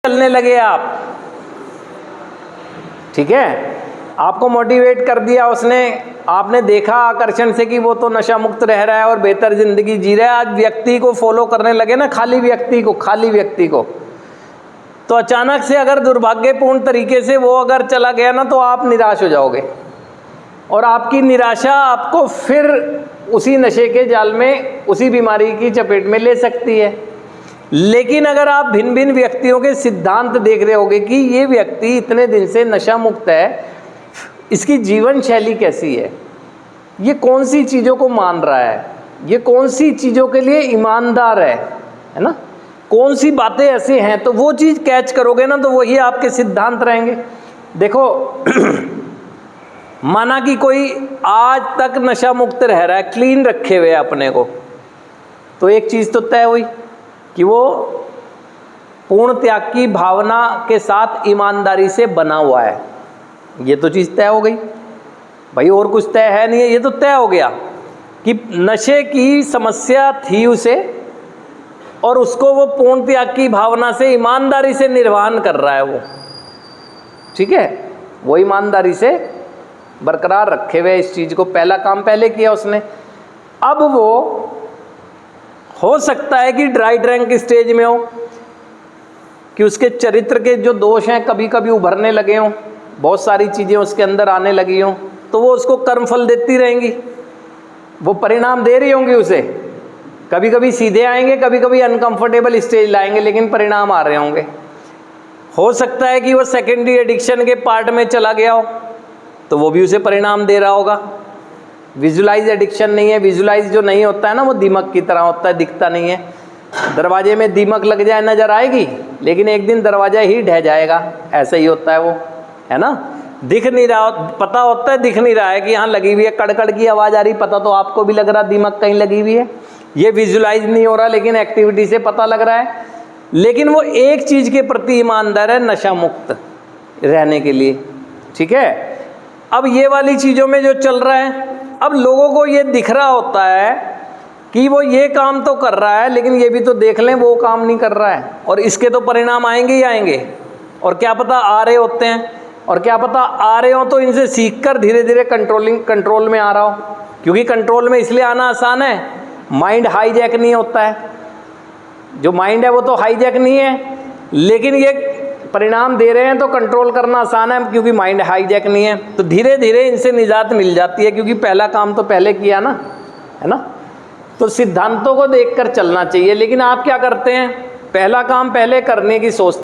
चलने लगे आप, ठीक है, आपको मोटिवेट कर दिया उसने, आपने देखा आकर्षण से कि वो तो नशा मुक्त रह रहा है और बेहतर जिंदगी जी रहा है। आज व्यक्ति को फॉलो करने लगे ना, खाली व्यक्ति को, तो अचानक से अगर दुर्भाग्यपूर्ण तरीके से वो अगर चला गया ना, तो आप निराश हो जाओगे और आपकी निराशा आपको फिर उसी नशे के जाल में, उसी बीमारी की चपेट में ले सकती है। लेकिन अगर आप भिन्न भिन्न व्यक्तियों के सिद्धांत देख रहे होगे कि ये व्यक्ति इतने दिन से नशा मुक्त है, इसकी जीवन शैली कैसी है, ये कौन सी चीज़ों को मान रहा है, ये कौन सी चीज़ों के लिए ईमानदार है ना, कौन सी बातें ऐसी हैं, तो वो चीज़ कैच करोगे ना, तो वही आपके सिद्धांत रहेंगे। देखो माना कि कोई आज तक नशा मुक्त रह रहा है, क्लीन रखे हुए अपने को, तो एक चीज़ तो तय हुई कि वो पूर्ण त्याग की भावना के साथ ईमानदारी से बना हुआ है। ये तो चीज़ तय हो गई भाई, और कुछ तय है नहीं है, ये तो तय हो गया कि नशे की समस्या थी उसे और उसको वो पूर्ण त्याग की भावना से ईमानदारी से निर्वहन कर रहा है वो, ठीक है, वो ईमानदारी से बरकरार रखे हुए इस चीज़ को, पहला काम पहले किया उसने। अब वो हो सकता है कि ड्राई ड्रंक स्टेज में हो, कि उसके चरित्र के जो दोष हैं कभी कभी उभरने लगे हों, बहुत सारी चीज़ें उसके अंदर आने लगी हों, तो वो उसको कर्मफल देती रहेंगी, वो परिणाम दे रही होंगी उसे, कभी कभी सीधे आएंगे, कभी कभी अनकंफर्टेबल स्टेज लाएंगे, लेकिन परिणाम आ रहे होंगे। हो सकता है कि वो सेकेंडरी एडिक्शन के पार्ट में चला गया हो, तो वो भी उसे परिणाम दे रहा होगा। विजुलाइज एडिक्शन नहीं है, विजुलाइज जो नहीं होता है ना, वो दीमक की तरह होता है, दिखता नहीं है। दरवाजे में दीमक लग जाए नज़र आएगी, लेकिन एक दिन दरवाजा ही ढह जाएगा, ऐसा ही होता है वो, है ना, दिख नहीं रहा, पता होता है, दिख नहीं रहा है कि यहाँ लगी हुई है, कड़कड़ की आवाज़ आ रही, पता तो आपको भी लग रहा दीमक कहीं लगी हुई है, ये विजुलाइज नहीं हो रहा, लेकिन एक्टिविटी से पता लग रहा है। लेकिन वो एक चीज़ के प्रति ईमानदार है, नशा मुक्त रहने के लिए, ठीक है। अब ये वाली चीज़ों में जो चल रहा है, अब लोगों को ये दिख रहा होता है कि वो ये काम तो कर रहा है, लेकिन ये भी तो देख लें वो काम नहीं कर रहा है, और इसके तो परिणाम आएंगे ही आएंगे, और क्या पता आ रहे होते हैं, और क्या पता आ रहे हो तो इनसे सीखकर धीरे धीरे कंट्रोल में आ रहा हो, क्योंकि कंट्रोल में इसलिए आना आसान है, माइंड हाईजैक नहीं होता है, जो माइंड है वो तो हाईजैक नहीं है, लेकिन ये परिणाम दे रहे हैं तो कंट्रोल करना आसान है, क्योंकि माइंड हाईजैक नहीं है, तो धीरे धीरे इनसे निजात मिल जाती है, क्योंकि पहला काम तो पहले किया ना, है ना। तो सिद्धांतों को देखकर चलना चाहिए, लेकिन आप क्या करते हैं, पहला काम पहले करने की सोचते